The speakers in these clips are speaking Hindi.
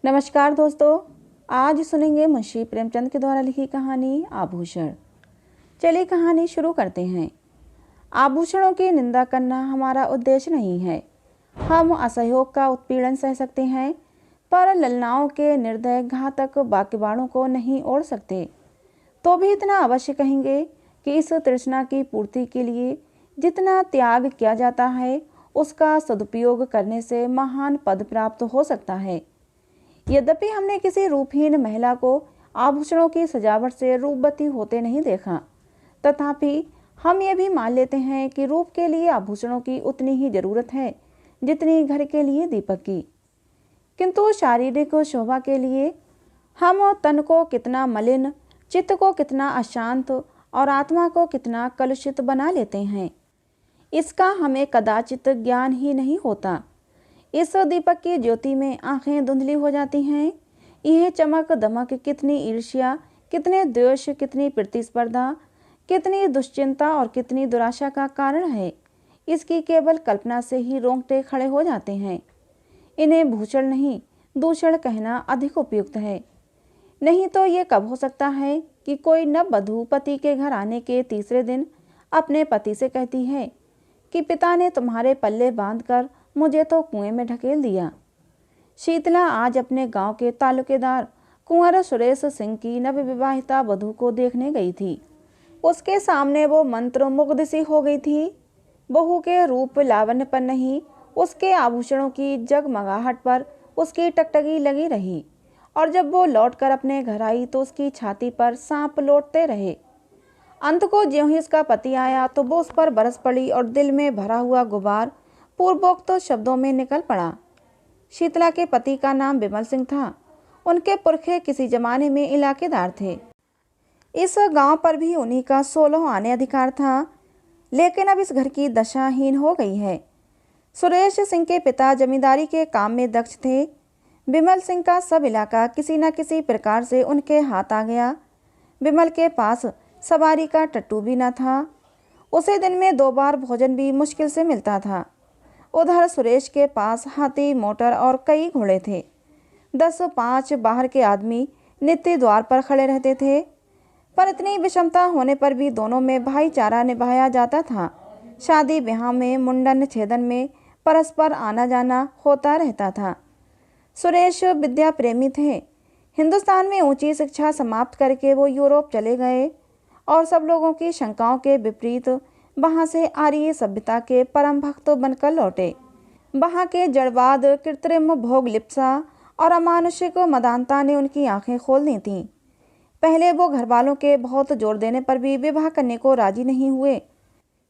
नमस्कार दोस्तों, आज सुनेंगे मुंशी प्रेमचंद के द्वारा लिखी कहानी आभूषण। चलिए कहानी शुरू करते हैं। आभूषणों की निंदा करना हमारा उद्देश्य नहीं है। हम असहयोग का उत्पीड़न सह सकते हैं, पर ललनाओं के निर्दय घातक बाकीबाणों को नहीं ओढ़ सकते। तो भी इतना अवश्य कहेंगे कि इस तृष्णा की पूर्ति के लिए जितना त्याग किया जाता है, उसका सदुपयोग करने से महान पद प्राप्त हो सकता है। यद्यपि हमने किसी रूपहीन महिला को आभूषणों की सजावट से रूपवती होते नहीं देखा, तथापि हम ये भी मान लेते हैं कि रूप के लिए आभूषणों की उतनी ही जरूरत है जितनी घर के लिए दीपक की। किंतु शारीरिक शोभा के लिए हम तन को कितना मलिन, चित्त को कितना अशांत और आत्मा को कितना कलुषित बना लेते हैं, इसका हमें कदाचित ज्ञान ही नहीं होता। इस दीपक की ज्योति में आंखें धुंधली हो जाती हैं। यह चमक दमक कितनी ईर्ष्या, कितने द्वेष, कितनी प्रतिस्पर्धा, कितनी दुश्चिंता और कितनी दुराशा का कारण है, इसकी केवल कल्पना से ही रोंगटे खड़े हो जाते हैं। इन्हें भूषण नहीं, दूषण कहना अधिक उपयुक्त है। नहीं तो ये कब हो सकता है कि कोई नववधू पति के घर आने के तीसरे दिन अपने पति से कहती है कि पिता ने तुम्हारे पल्ले बांधकर मुझे तो कुएं में ढकेल दिया। शीतला आज अपने गांव के तालुकेदार कुंवर सुरेश सिंह की नवविवाहिता वधू को देखने गई थी। उसके सामने वो मंत्र मुग्ध सी हो गई थी। बहू के रूप लावण्य पर नहीं, उसके आभूषणों की जगमगाहट पर उसकी टकटकी लगी रही। और जब वो लौटकर अपने घर आई तो उसकी छाती पर सांप लौटते रहे। अंत को ज्यों ही उसका पति आया तो वो उस पर बरस पड़ी और दिल में भरा हुआ गुबार पूर्वोक्त शब्दों में निकल पड़ा। शीतला के पति का नाम विमल सिंह था। उनके पुरखे किसी जमाने में इलाकेदार थे। इस गांव पर भी उन्हीं का 16 आने अधिकार था, लेकिन अब इस घर की दशा हीन हो गई है। सुरेश सिंह के पिता जमींदारी के काम में दक्ष थे। विमल सिंह का सब इलाका किसी न किसी प्रकार से उनके हाथ आ गया। विमल के पास सवारी का टट्टू भी न था। उसे दिन में 2 बार भोजन भी मुश्किल से मिलता था। उधर सुरेश के पास हाथी, मोटर और कई घोड़े थे। 10-5 बाहर के आदमी नित्य द्वार पर खड़े रहते थे, पर इतनी विषमता होने पर भी दोनों में भाईचारा निभाया जाता था। शादी ब्याह में, मुंडन छेदन में परस्पर आना जाना होता रहता था। सुरेश विद्या प्रेमी थे। हिंदुस्तान में ऊंची शिक्षा समाप्त करके वो यूरोप चले गए और सब लोगों की शंकाओं के विपरीत वहाँ से आर्य सभ्यता के परम भक्त बनकर लौटे। वहाँ के जड़वाद, कृत्रिम भोग लिप्सा और अमानुषिक मदानता ने उनकी आंखें खोल दी थीं। पहले वो घर वालों के बहुत जोर देने पर भी विवाह करने को राजी नहीं हुए,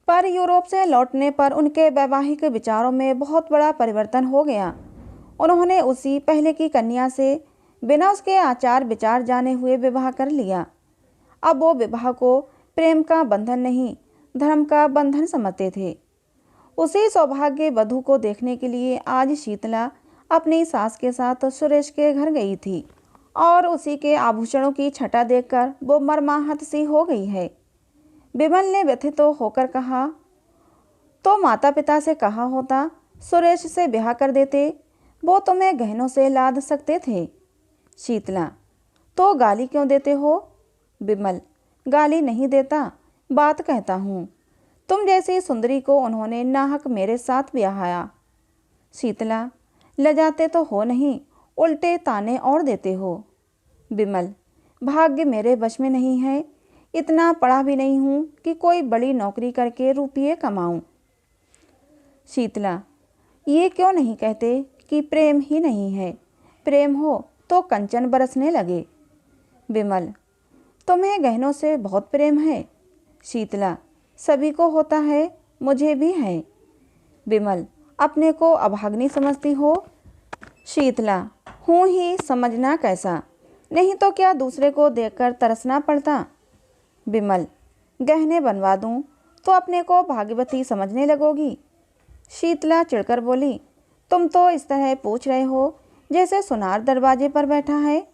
पर यूरोप से लौटने पर उनके वैवाहिक विचारों में बहुत बड़ा परिवर्तन हो गया। उन्होंने उसी पहले की कन्या से बिना उसके आचार विचार जाने हुए विवाह कर लिया। अब वो विवाह को प्रेम का बंधन नहीं, धर्म का बंधन समझते थे। उसी सौभाग्य वधू को देखने के लिए आज शीतला अपनी सास के साथ सुरेश के घर गई थी और उसी के आभूषणों की छटा देखकर वो मर्माहत सी हो गई है। विमल ने व्यथित तो होकर कहा, तो माता पिता से कहा होता, सुरेश से ब्याह कर देते, वो तुम्हें गहनों से लाद सकते थे। शीतला, तो गाली क्यों देते हो? विमल, गाली नहीं देता, बात कहता हूँ। तुम जैसी सुंदरी को उन्होंने नाहक मेरे साथ ब्याहाया। शीतला, लजाते तो हो नहीं, उल्टे ताने और देते हो। विमल, भाग्य मेरे वश में नहीं है। इतना पढ़ा भी नहीं हूँ कि कोई बड़ी नौकरी करके रुपये कमाऊँ। शीतला, ये क्यों नहीं कहते कि प्रेम ही नहीं है? प्रेम हो तो कंचन बरसने लगे। विमल, तुम्हें गहनों से बहुत प्रेम है। शीतला, सभी को होता है, मुझे भी है। विमल, अपने को अभाग्नि समझती हो? शीतला, हूँ ही, समझना कैसा? नहीं तो क्या दूसरे को देखकर तरसना पड़ता? विमल, गहने बनवा दूँ तो अपने को भाग्यवती समझने लगोगी। शीतला चिढ़कर बोली, तुम तो इस तरह पूछ रहे हो जैसे सुनार दरवाजे पर बैठा है।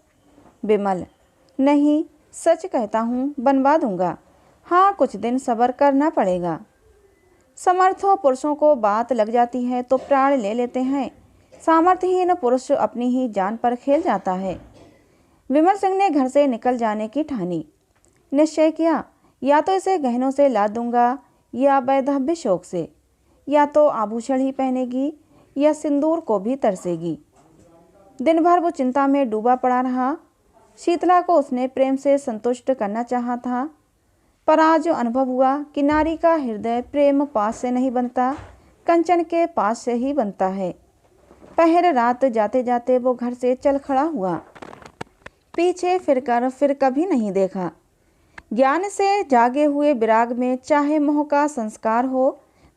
विमल, नहीं, सच कहता हूँ, बनवा दूंगा। हाँ, कुछ दिन सब्र करना पड़ेगा। समर्थों पुरुषों को बात लग जाती है तो प्राण ले लेते हैं। सामर्थ्यहीन पुरुष अपनी ही जान पर खेल जाता है। विमल सिंह ने घर से निकल जाने की ठानी। निश्चय किया, या तो इसे गहनों से लाद दूंगा या वैधव्य शौक से, या तो आभूषण ही पहनेगी या सिंदूर को भी तरसेगी। दिन भर वो चिंता में डूबा पड़ा रहा। शीतला को उसने प्रेम से संतुष्ट करना चाहा था, पर आज अनुभव हुआ कि नारी का हृदय प्रेम पास से नहीं बनता, कंचन के पास से ही बनता है। पहर रात जाते जाते वो घर से चल खड़ा हुआ। पीछे फिर कभी नहीं देखा। ज्ञान से जागे हुए विराग में चाहे मोह का संस्कार हो,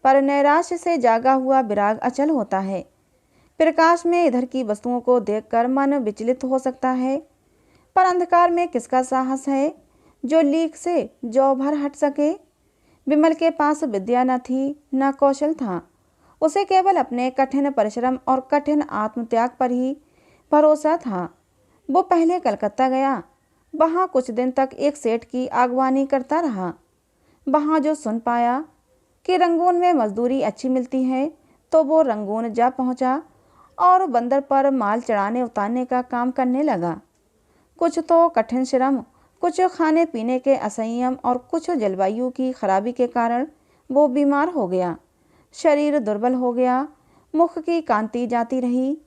पर नैराश्य से जागा हुआ विराग अचल होता है। प्रकाश में इधर की वस्तुओं को देखकर मन विचलित हो सकता है, पर अंधकार में किसका साहस है जो लीक से जौ भर हट सके। विमल के पास विद्या न थी, न कौशल था। उसे केवल अपने कठिन परिश्रम और कठिन आत्मत्याग पर ही भरोसा था। वो पहले कलकत्ता गया। वहाँ कुछ दिन तक एक सेठ की आगवानी करता रहा। वहाँ जो सुन पाया कि रंगून में मजदूरी अच्छी मिलती है, तो वो रंगून जा पहुँचा और बंदर पर माल चढ़ाने उतारने का काम करने लगा। कुछ तो कठिन श्रम, कुछ खाने पीने के असंयम और कुछ जलवायु की खराबी के कारण वो बीमार हो गया। शरीर दुर्बल हो गया, मुख की कांति जाती रही।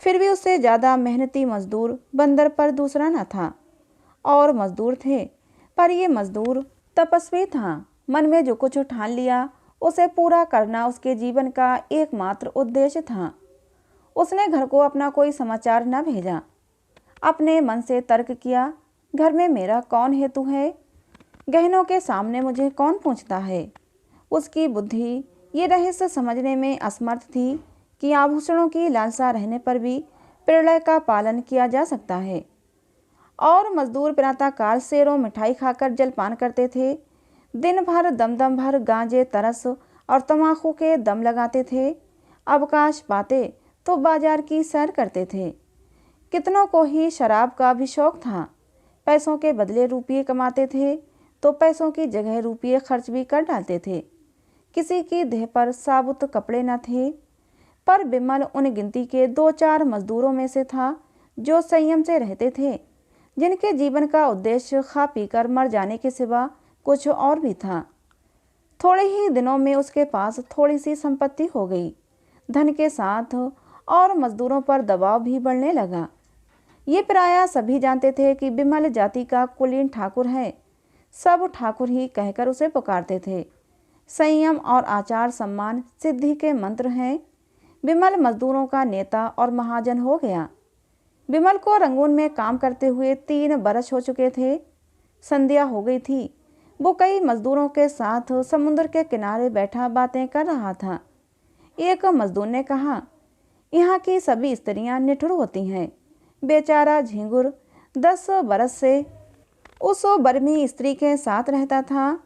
फिर भी उससे ज़्यादा मेहनती मजदूर बंदर पर दूसरा न था। और मजदूर थे, पर ये मजदूर तपस्वी था। मन में जो कुछ ठान लिया उसे पूरा करना उसके जीवन का एकमात्र उद्देश्य था। उसने घर को अपना कोई समाचार न भेजा। अपने मन से तर्क किया, घर में मेरा कौन हेतु है, गहनों के सामने मुझे कौन पूछता है। उसकी बुद्धि ये रहस्य समझने में असमर्थ थी कि आभूषणों की लालसा रहने पर भी प्रलय का पालन किया जा सकता है। और मजदूर प्रातःकाल सेरों मिठाई खाकर जलपान करते थे। दिन भर दम भर गांजे, तरस और तम्बाकू के दम लगाते थे। अवकाश पाते तो बाजार की सैर करते थे। कितनों को ही शराब का भी शौक था। पैसों के बदले रुपये कमाते थे तो पैसों की जगह रुपये खर्च भी कर डालते थे। किसी की देह पर साबुत कपड़े न थे, पर बिमल उन गिनती के 2-4 मजदूरों में से था जो संयम से रहते थे, जिनके जीवन का उद्देश्य खा पीकर मर जाने के सिवा कुछ और भी था। थोड़े ही दिनों में उसके पास थोड़ी सी संपत्ति हो गई। धन के साथ और मजदूरों पर दबाव भी बढ़ने लगा। ये प्रायः सभी जानते थे कि बिमल जाति का कुलीन ठाकुर है। सब ठाकुर ही कहकर उसे पुकारते थे। संयम और आचार सम्मान सिद्धि के मंत्र हैं। बिमल मजदूरों का नेता और महाजन हो गया। बिमल को रंगून में काम करते हुए 3 बरस हो चुके थे। संध्या हो गई थी। वो कई मजदूरों के साथ समुद्र के किनारे बैठा बातें कर रहा था। एक मजदूर ने कहा, यहाँ की सभी स्त्रियां निठुर होती हैं। बेचारा झिंगुर 10 बरस से उस बर्मी स्त्री के साथ रहता था।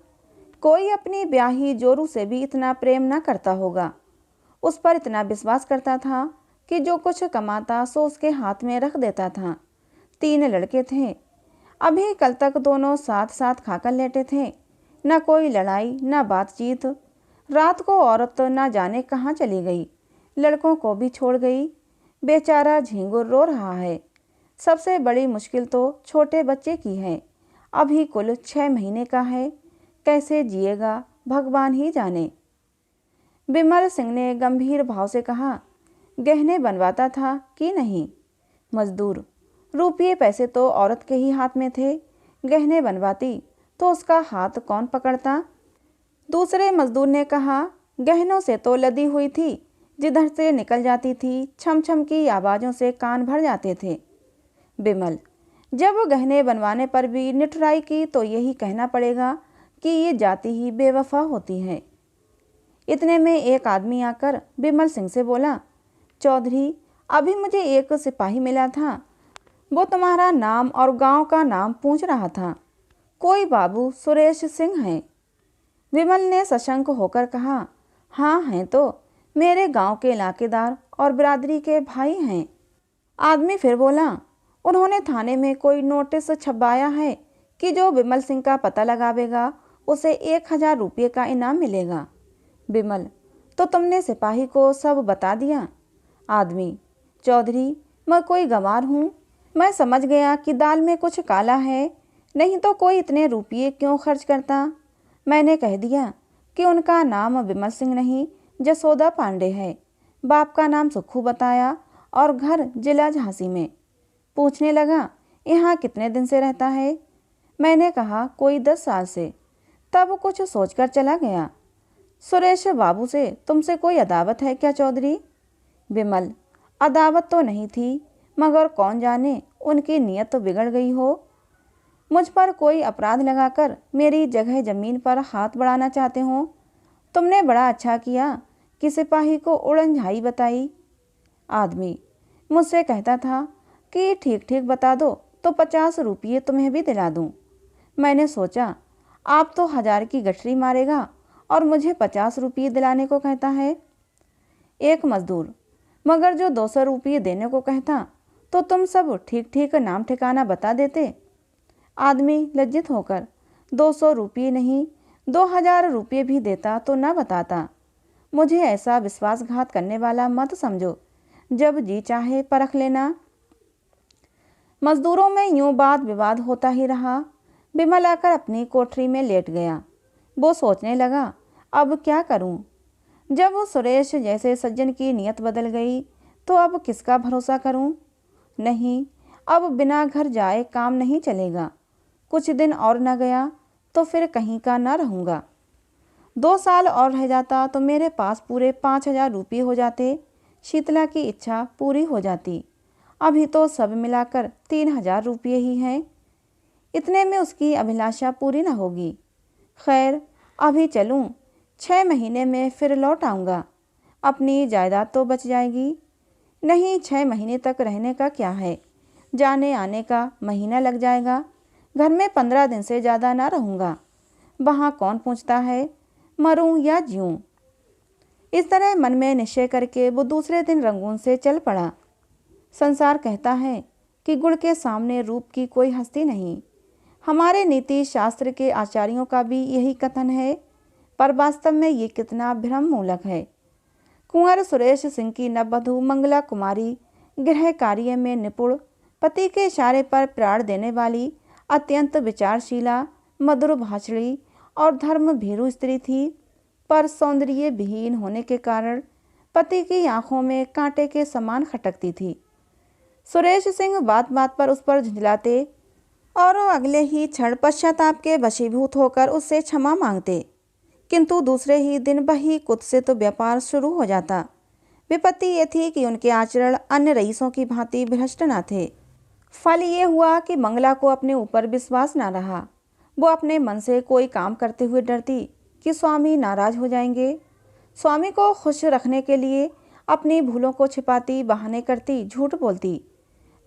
कोई अपनी ब्याही जोरू से भी इतना प्रेम न करता होगा। उस पर इतना विश्वास करता था कि जो कुछ कमाता सो उसके हाथ में रख देता था। 3 लड़के थे। अभी कल तक दोनों साथ साथ खाकर लेटे थे। न कोई लड़ाई न बातचीत। रात को औरत न जाने कहाँ चली गई, लड़कों को भी छोड़ गई। बेचारा झिंगुर रो रहा है। सबसे बड़ी मुश्किल तो छोटे बच्चे की है। अभी कुल 6 महीने का है। कैसे जिएगा भगवान ही जाने। बिमल सिंह ने गंभीर भाव से कहा, गहने बनवाता था कि नहीं? मजदूर, रुपये पैसे तो औरत के ही हाथ में थे। गहने बनवाती तो उसका हाथ कौन पकड़ता? दूसरे मजदूर ने कहा, गहनों से तो लदी हुई थी, जिधर से निकल जाती थी छम छम की आवाज़ों से कान भर जाते थे। बिमल, जब गहने बनवाने पर भी निठुराई की तो यही कहना पड़ेगा कि ये जाति ही बेवफा होती है। इतने में एक आदमी आकर बिमल सिंह से बोला, चौधरी, अभी मुझे एक सिपाही मिला था। वो तुम्हारा नाम और गांव का नाम पूछ रहा था। कोई बाबू सुरेश सिंह हैं। विमल ने सशंक होकर कहा, हाँ हैं तो, मेरे गांव के इलाकेदार और बिरादरी के भाई हैं। आदमी फिर बोला, उन्होंने थाने में कोई नोटिस छपवाया है कि जो बिमल सिंह का पता लगावेगा उसे 1000 रुपये का इनाम मिलेगा। बिमल, तो तुमने सिपाही को सब बता दिया? आदमी, चौधरी, मैं कोई गंवार हूँ। मैं समझ गया कि दाल में कुछ काला है, नहीं तो कोई इतने रुपये क्यों खर्च करता। मैंने कह दिया कि उनका नाम विमल सिंह नहीं, जसोदा पांडे है। बाप का नाम सुखू बताया और घर जिला झांसी में। पूछने लगा, यहाँ कितने दिन से रहता है? मैंने कहा, कोई 10 साल से। तब कुछ सोचकर चला गया। सुरेश बाबू से तुमसे कोई अदावत है क्या चौधरी? विमल, अदावत तो नहीं थी, मगर कौन जाने उनकी नीयत तो बिगड़ गई हो। मुझ पर कोई अपराध लगाकर मेरी जगह जमीन पर हाथ बढ़ाना चाहते हो। तुमने बड़ा अच्छा किया कि सिपाही को उड़नझाई बताई। आदमी मुझसे कहता था कि ठीक ठीक बता दो तो 50 रुपये तुम्हें भी दिला दूं। मैंने सोचा, आप तो 1000 की गठरी मारेगा और मुझे 50 रुपये दिलाने को कहता है। एक मजदूर, मगर जो 200 रुपये देने को कहता तो तुम सब ठीक ठीक नाम ठिकाना बता देते। आदमी लज्जित होकर 200 रुपये नहीं 2000 रुपये भी देता तो न बताता। मुझे ऐसा विश्वासघात करने वाला मत समझो, जब जी चाहे परख लेना। मजदूरों में यूं वाद विवाद होता ही रहा। विमल आकर अपनी कोठरी में लेट गया। वो सोचने लगा, अब क्या करूं? जब वो सुरेश जैसे सज्जन की नीयत बदल गई तो अब किसका भरोसा करूं? नहीं, अब बिना घर जाए काम नहीं चलेगा। कुछ दिन और न गया तो फिर कहीं का न रहूँगा। 2 साल और रह जाता तो मेरे पास पूरे 5000 रुपये हो जाते। शीतला की इच्छा पूरी हो जाती। अभी तो सब मिलाकर 3000 रुपये ही हैं। इतने में उसकी अभिलाषा पूरी न होगी। खैर, अभी चलूं, 6 महीने में फिर लौट आऊँगा। अपनी जायदाद तो बच जाएगी। नहीं, 6 महीने तक रहने का क्या है, जाने आने का महीना लग जाएगा। घर में 15 दिन से ज़्यादा ना रहूँगा। वहाँ कौन पूछता है मरूं या जीऊँ। इस तरह मन में निश्चय करके वो दूसरे दिन रंगून से चल पड़ा। संसार कहता है कि गुण के सामने रूप की कोई हस्ती नहीं। हमारे नीति शास्त्र के आचार्यों का भी यही कथन है, पर वास्तव में ये कितना भ्रम मूलक है। कुंवर सुरेश सिंह की नववधू मंगला कुमारी गृह कार्य में निपुण, पति के इशारे पर प्राण देने वाली, अत्यंत विचारशीला, मधुर भाषणी और धर्म भीरू स्त्री थी, पर सौंदर्य विहीन होने के कारण पति की आंखों में कांटे के समान खटकती थी। सुरेश सिंह बात बात पर उस पर झुंझलाते और अगले ही क्षण पश्चाताप के वशीभूत होकर उससे क्षमा मांगते, किंतु दूसरे ही दिन वही कुत्सित व्यापार शुरू हो जाता। विपत्ति ये थी कि उनके आचरण अन्य रईसों की भांति भ्रष्ट न थे। फल ये हुआ कि मंगला को अपने ऊपर विश्वास न रहा। वो अपने मन से कोई काम करते हुए डरती कि स्वामी नाराज हो जाएंगे। स्वामी को खुश रखने के लिए अपनी भूलों को छिपाती, बहाने करती, झूठ बोलती।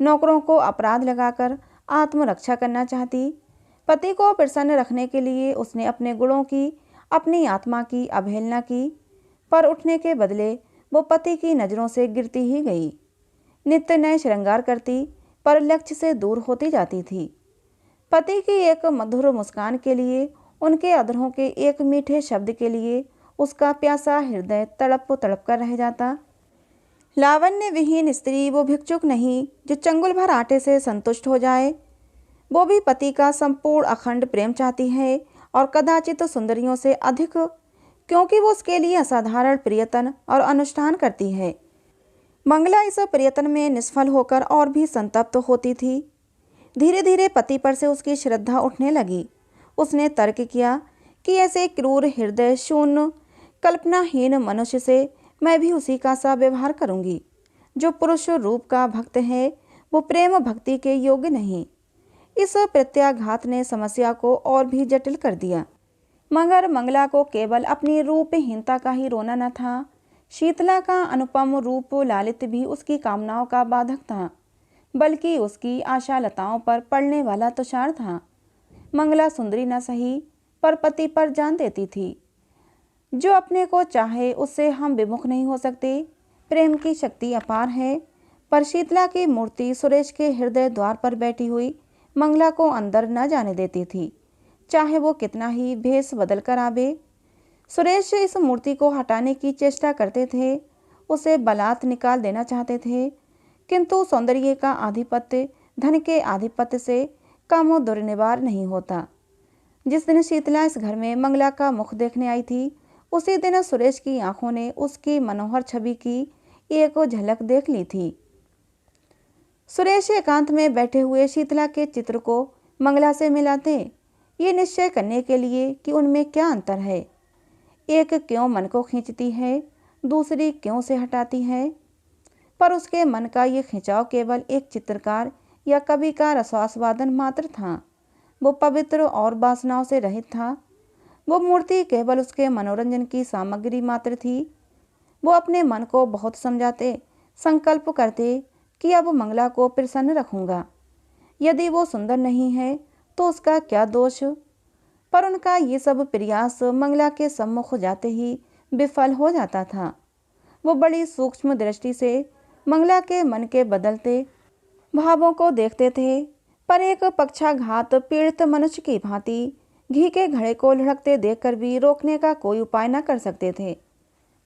नौकरों को अपराध लगाकर आत्मरक्षा करना चाहती। पति को प्रसन्न रखने के लिए उसने अपने गुणों की, अपनी आत्मा की अवहेलना की, पर उठने के बदले वो पति की नज़रों से गिरती ही गई। नित्य नए श्रृंगार करती, पर लक्ष्य से दूर होती जाती थी। पति की एक मधुर मुस्कान के लिए, उनके अधरों के एक मीठे शब्द के लिए उसका प्यासा हृदय तड़प तड़प कर रह जाता। लावण्य विहीन स्त्री वो भिक्षुक नहीं जो चंगुल भर आटे से संतुष्ट हो जाए। वो भी पति का संपूर्ण अखंड प्रेम चाहती है, और कदाचित सुंदरियों से अधिक, क्योंकि वो उसके लिए असाधारण प्रियतन और अनुष्ठान करती है। मंगला इस प्रयत्न में निष्फल होकर और भी संतप्त होती थी। धीरे धीरे पति पर से उसकी श्रद्धा उठने लगी। उसने तर्क किया कि ऐसे क्रूर हृदय शून्य कल्पनाहीन मनुष्य से मैं भी उसी का सा व्यवहार करूंगी। जो पुरुष रूप का भक्त है वो प्रेम भक्ति के योग्य नहीं। इस प्रत्याघात ने समस्या को और भी जटिल कर दिया। मगर मंगला को केवल अपनी रूपहीनता का ही रोना न था। शीतला का अनुपम रूप लालित भी उसकी कामनाओं का बाधक था, बल्कि उसकी आशालताओं पर पड़ने वाला तुषार था। मंगला सुंदरी न सही, पर पति पर जान देती थी। जो अपने को चाहे उससे हम विमुख नहीं हो सकते। प्रेम की शक्ति अपार है, पर शीतला की मूर्ति सुरेश के हृदय द्वार पर बैठी हुई मंगला को अंदर न जाने देती थी, चाहे वो कितना ही भेष बदल कर आवे। सुरेश इस मूर्ति को हटाने की चेष्टा करते थे, उसे बलात् निकाल देना चाहते थे, किंतु सौंदर्य का आधिपत्य धन के आधिपत्य से कम दुर्निवार नहीं होता। जिस दिन शीतला इस घर में मंगला का मुख देखने आई थी, उसी दिन सुरेश की आंखों ने उसकी मनोहर छवि की एक झलक देख ली थी। सुरेश एकांत में बैठे हुए शीतला के चित्र को मंगला से मिलाते, ये निश्चय करने के लिए कि उनमें क्या अंतर है। एक क्यों मन को खींचती है, दूसरी क्यों से हटाती है। पर उसके मन का ये खिंचाव केवल एक चित्रकार या कवि का रसास्वादन मात्र था। वो पवित्र और वासनाओं से रहित था। वो मूर्ति केवल उसके मनोरंजन की सामग्री मात्र थी। वो अपने मन को बहुत समझाते, संकल्प करते कि अब मंगला को प्रसन्न रखूंगा। यदि वो सुंदर नहीं है तो उसका क्या दोष। पर उनका ये सब प्रयास मंगला के सम्मुख जाते ही विफल हो जाता था। वो बड़ी सूक्ष्म दृष्टि से मंगला के मन के बदलते भावों को देखते थे, पर एक पक्षाघात पीड़ित मनुष्य की भांति घी के घड़े को लुढ़कते देखकर भी रोकने का कोई उपाय न कर सकते थे।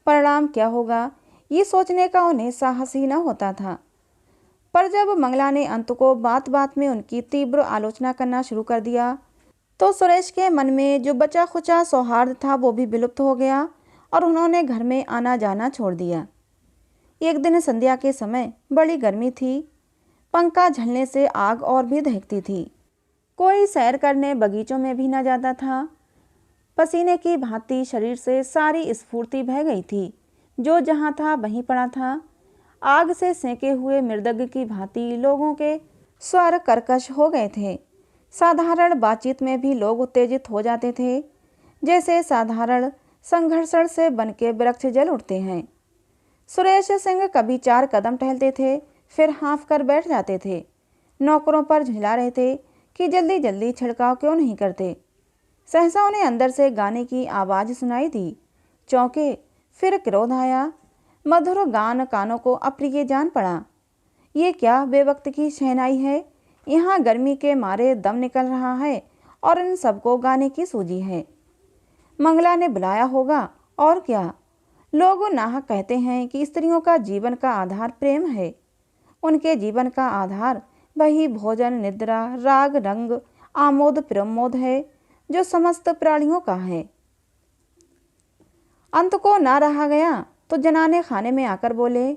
परिणाम क्या होगा, ये सोचने का उन्हें साहस ही न होता था। पर जब मंगला ने अंत को बात बात में उनकी तीव्र आलोचना करना शुरू कर दिया, तो सुरेश के मन में जो बचा खुचा सौहार्द था वो भी विलुप्त हो गया और उन्होंने घर में आना जाना छोड़ दिया। एक दिन संध्या के समय बड़ी गर्मी थी। पंखा झलने से आग और भी दहकती थी। कोई सैर करने बगीचों में भी न जाता था। पसीने की भांति शरीर से सारी स्फूर्ति बह गई थी। जो जहाँ था वहीं पड़ा था। आग से सेंके हुए मृदंग की भांति लोगों के स्वर कर्कश हो गए थे। साधारण बातचीत में भी लोग उत्तेजित हो जाते थे, जैसे साधारण संघर्षण से बनके वृक्ष जल उठते हैं। सुरेश सिंह कभी 4 कदम टहलते थे, फिर हाँफ कर बैठ जाते थे। नौकरों पर झिला रहे थे कि जल्दी जल्दी छिड़काव क्यों नहीं करते। सहसा उन्हें अंदर से गाने की आवाज़ सुनाई दी। चौंके, फिर क्रोध आया। मधुर गान कानों को अप्रिय जान पड़ा। ये क्या बेवक्त की शहनाई है। यहाँ गर्मी के मारे दम निकल रहा है और इन सबको गाने की सूझी है। मंगला ने बुलाया होगा और क्या। लोग नाहक कहते हैं कि स्त्रियों का जीवन का आधार प्रेम है। उनके जीवन का आधार वही भोजन, निद्रा, राग, रंग, आमोद प्रमोद है जो समस्त प्राणियों का है। अंत को ना रहा गया तो जनाने खाने में आकर बोले,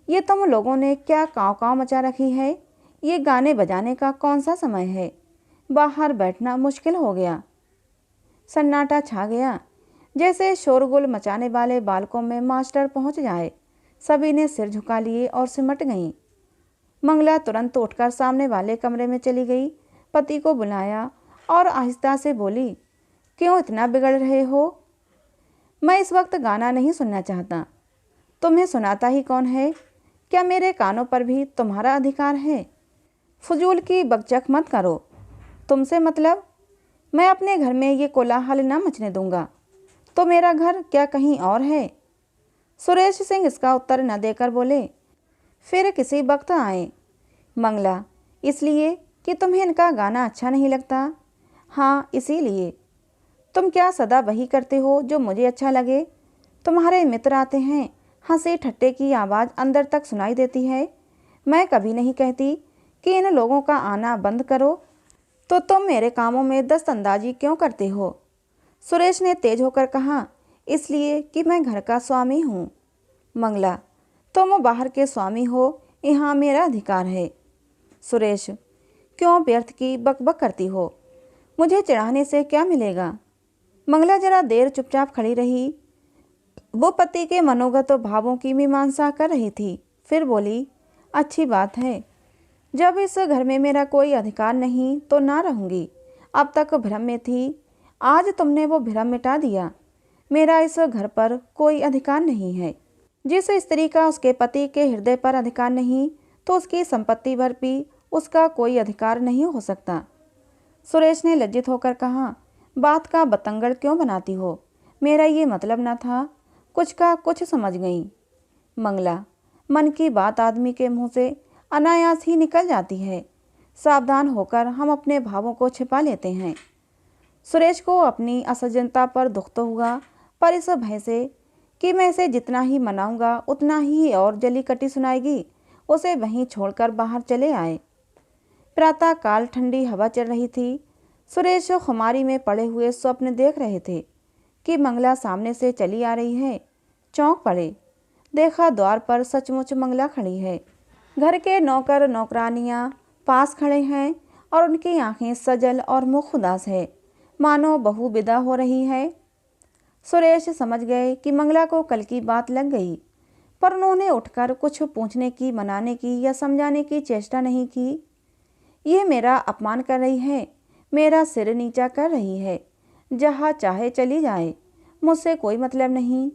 ये तुम लोगों ने क्या काँव काँव मचा रखी है। ये गाने बजाने का कौन सा समय है। बाहर बैठना मुश्किल हो गया। सन्नाटा छा गया। जैसे शोरगुल मचाने वाले बालकों में मास्टर पहुंच जाए। सभी ने सिर झुका लिए और सिमट गईं। मंगला तुरंत उठकर सामने वाले कमरे में चली गई। पति को बुलाया और आहिस्ता से बोली, क्यों इतना बिगड़ रहे हो। मैं इस वक्त गाना नहीं सुनना चाहता। तुम्हें सुनाता ही कौन है। क्या मेरे कानों पर भी तुम्हारा अधिकार है। फजूल की बकचक मत करो। तुमसे मतलब। मैं अपने घर में ये कोलाहल न मचने दूंगा। तो मेरा घर क्या कहीं और है। सुरेश सिंह इसका उत्तर न देकर बोले, फिर किसी वक्त आए। मंगला, इसलिए कि तुम्हें इनका गाना अच्छा नहीं लगता। हाँ, इसीलिए। तुम क्या सदा वही करते हो जो मुझे अच्छा लगे। तुम्हारे मित्र आते हैं, हंसी ठट्टे की आवाज़ अंदर तक सुनाई देती है। मैं कभी नहीं कहती कि इन लोगों का आना बंद करो, तो तुम मेरे कामों में दस्तंदाजी क्यों करते हो। सुरेश ने तेज होकर कहा, इसलिए कि मैं घर का स्वामी हूँ। मंगला, तुम बाहर के स्वामी हो, यहाँ मेरा अधिकार है। सुरेश, क्यों व्यर्थ की बकबक करती हो। मुझे चिढ़ाने से क्या मिलेगा। मंगला जरा देर चुपचाप खड़ी रही। वो पति के मनोगत भावों की मीमांसा कर रही थी। फिर बोली, अच्छी बात है। जब इस घर में मेरा कोई अधिकार नहीं तो ना रहूँगी। अब तक भ्रम में थी, आज तुमने वो भ्रम मिटा दिया। मेरा इस घर पर कोई अधिकार नहीं है। जिस स्त्री का उसके पति के हृदय पर अधिकार नहीं, तो उसकी संपत्ति पर भी उसका कोई अधिकार नहीं हो सकता। सुरेश ने लज्जित होकर कहा, बात का बतंगड़ क्यों बनाती हो। मेरा ये मतलब न था। कुछ का कुछ समझ गई। मंगला, मन की बात आदमी के मुंह से अनायास ही निकल जाती है। सावधान होकर हम अपने भावों को छिपा लेते हैं। सुरेश को अपनी असज्जनता पर दुख तो हुआ, पर इस भय से कि मैं इसे जितना ही मनाऊंगा उतना ही और जली कटी सुनाएगी, उसे वहीं छोड़कर बाहर चले आए। प्रातः काल ठंडी हवा चल रही थी। सुरेश खुमारी में पड़े हुए स्वप्न देख रहे थे कि मंगला सामने से चली आ रही है। चौंक पड़े, देखा द्वार पर सचमुच मंगला खड़ी है। घर के नौकर नौकरानियां पास खड़े हैं और उनकी आंखें सजल और मुख उदास है, मानो बहू विदा हो रही है। सुरेश समझ गए कि मंगला को कल की बात लग गई, पर उन्होंने उठकर कुछ पूछने की, मनाने की या समझाने की चेष्टा नहीं की। ये मेरा अपमान कर रही है, मेरा सिर नीचा कर रही है, जहाँ चाहे चली जाए, मुझसे कोई मतलब नहीं।